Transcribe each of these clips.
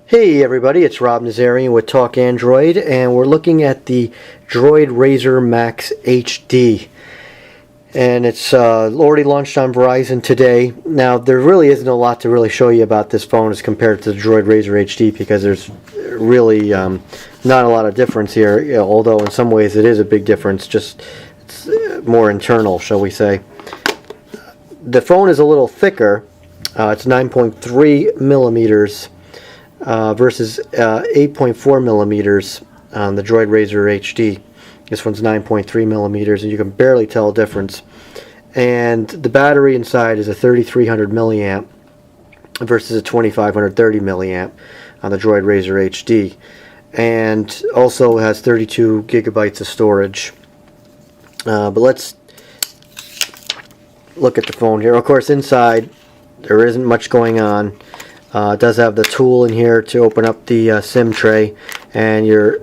Hey everybody, it's Rob Nazarian with Talk Android, and we're looking at the DROID RAZR MAXX HD. And it's already launched on Verizon today. Now, there really isn't a lot to really show you about this phone as compared to the DROID RAZR HD, because there's really not a lot of difference here, although in some ways it is a big difference, just it's more internal, shall we say. The phone is a little thicker. It's 9.3 millimeters. Versus 8.4 millimeters on the DROID RAZR HD. This one's 9.3 millimeters, and you can barely tell a difference. And the battery inside is a 3300 milliamp versus a 2530 milliamp on the DROID RAZR HD, and also has 32 gigabytes of storage. But let's look at the phone here. Of course, inside there isn't much going on. It does have the tool in here to open up the SIM tray and your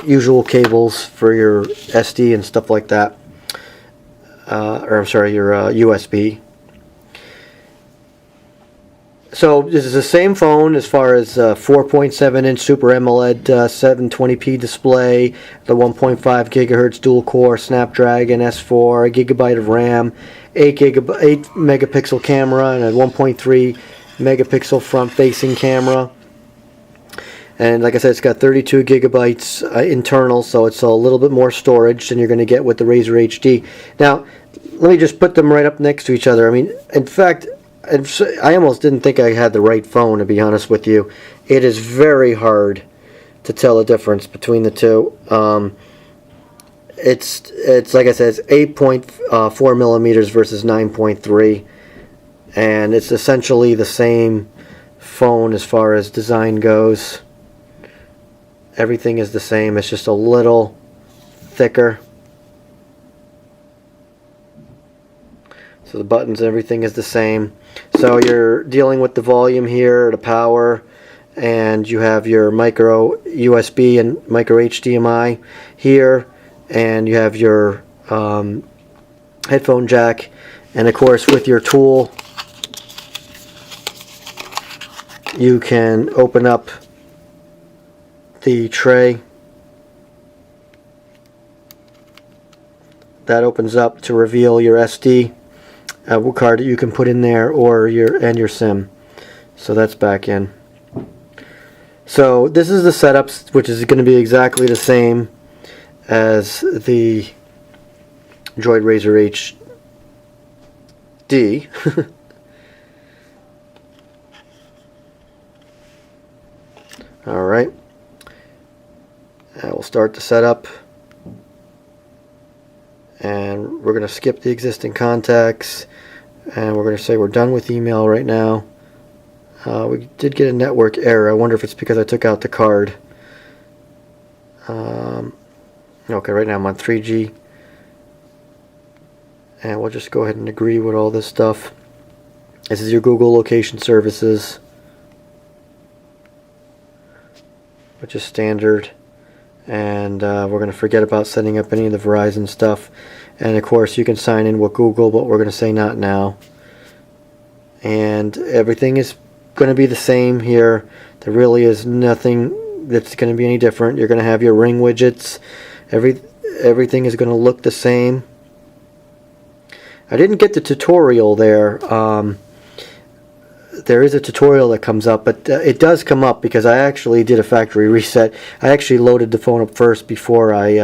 usual cables for your SD and stuff like that. Or I'm sorry, your USB. So this is the same phone as far as 4.7 inch Super AMOLED 720p display, the 1.5 gigahertz dual core Snapdragon S4, a gigabyte of RAM, 8 megapixel camera, and a 1.3 megapixel front facing camera. And like I said, it's got 32 gigabytes internal, so it's a little bit more storage than you're going to get with the RAZR HD. Now, let me just put them right up next to each other. I mean, in fact, I almost didn't think I had the right phone, to be honest with you. It is very hard to tell the difference between the two. It's like I said, it's 8.4 millimeters versus 9.3. And it's essentially the same phone as far as design goes. Everything is the same. It's just a little thicker. So the buttons, everything is the same. So you're dealing with the volume here, the power, and you have your micro USB and micro HDMI here, and you have your headphone jack, and of course with your tool you can open up the tray. That opens up to reveal your SD card that you can put in there, or your SIM. So that's back in. So this is the setup, which is going to be exactly the same as the DROID RAZR HD. Alright, we'll start the setup, and we're going to skip the existing contacts, and we're going to say we're done with email right now. We did get a network error. I wonder if it's because I took out the card. Okay, right now I'm on 3G, and we'll just go ahead and agree with all this stuff. This is your Google location services, which is standard, and we're going to forget about setting up any of the Verizon stuff. And of course you can sign in with Google, but we're going to say not now. And everything is going to be the same here. There really is nothing that's going to be any different. You're going to have your ring widgets. Everything is going to look the same. I didn't get the tutorial there. There is a tutorial that comes up, but it does come up because I actually did a factory reset. I actually loaded the phone up first before I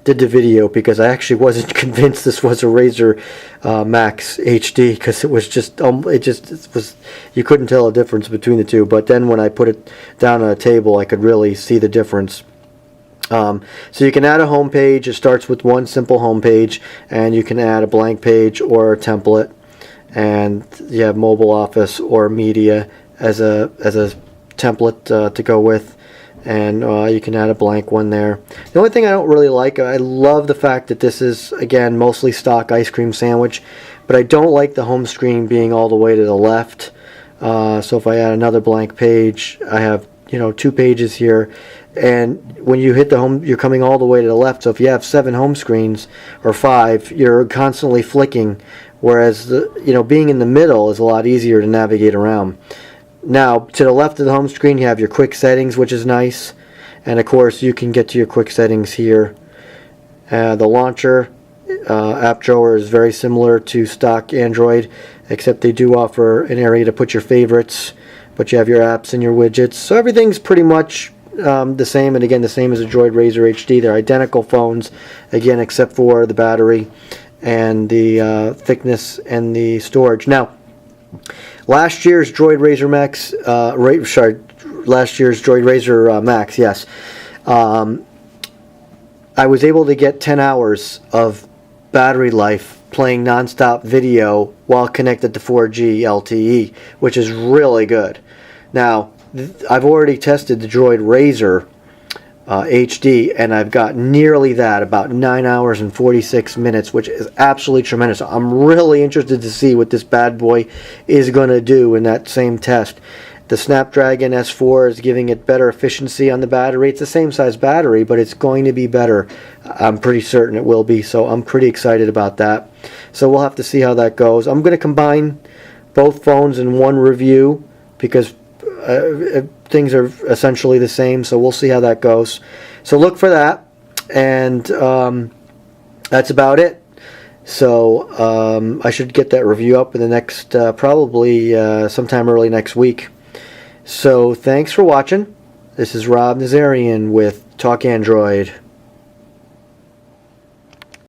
did the video, because I actually wasn't convinced this was a RAZR MAXX HD, because it was you couldn't tell a difference between the two. But then when I put it down on a table, I could really see the difference. So you can add a home page. It starts with one simple home page, and you can add a blank page or a template. And you have mobile office or media as a template to go with, and you can add a blank one there. The only thing I don't really like, I love the fact that this is, again, mostly stock ice cream sandwich, but I don't like the home screen being all the way to the left. So if I add another blank page, I have 2 pages here, and when you hit the home, you're coming all the way to the left. So if you have 7 home screens or 5, you're constantly flicking. Whereas being in the middle is a lot easier to navigate around. Now, to the left of the home screen, you have your quick settings, which is nice. And of course, you can get to your quick settings here. The launcher, app drawer, is very similar to stock Android, except they do offer an area to put your favorites, but you have your apps and your widgets. So everything's pretty much the same, and again, the same as a DROID RAZR HD. They're identical phones, again, except for the battery and the thickness and the storage. Now, last year's DROID RAZR MAXX, last year's DROID RAZR MAXX, yes. I was able to get 10 hours of battery life playing non-stop video while connected to 4G LTE, which is really good. Now, I've already tested the DROID RAZR HD, and I've got nearly that, about 9 hours and 46 minutes, which is absolutely tremendous. I'm really interested to see what this bad boy is going to do in that same test. The Snapdragon S4 is giving it better efficiency on the battery. It's the same size battery, but it's going to be better. I'm pretty certain it will be, so I'm pretty excited about that. So we'll have to see how that goes. I'm going to combine both phones in one review because things are essentially the same, so we'll see how that goes. So look for that, and that's about it. So I should get that review up in the next, probably sometime early next week. So thanks for watching. This is Rob Nazarian with Talk Android.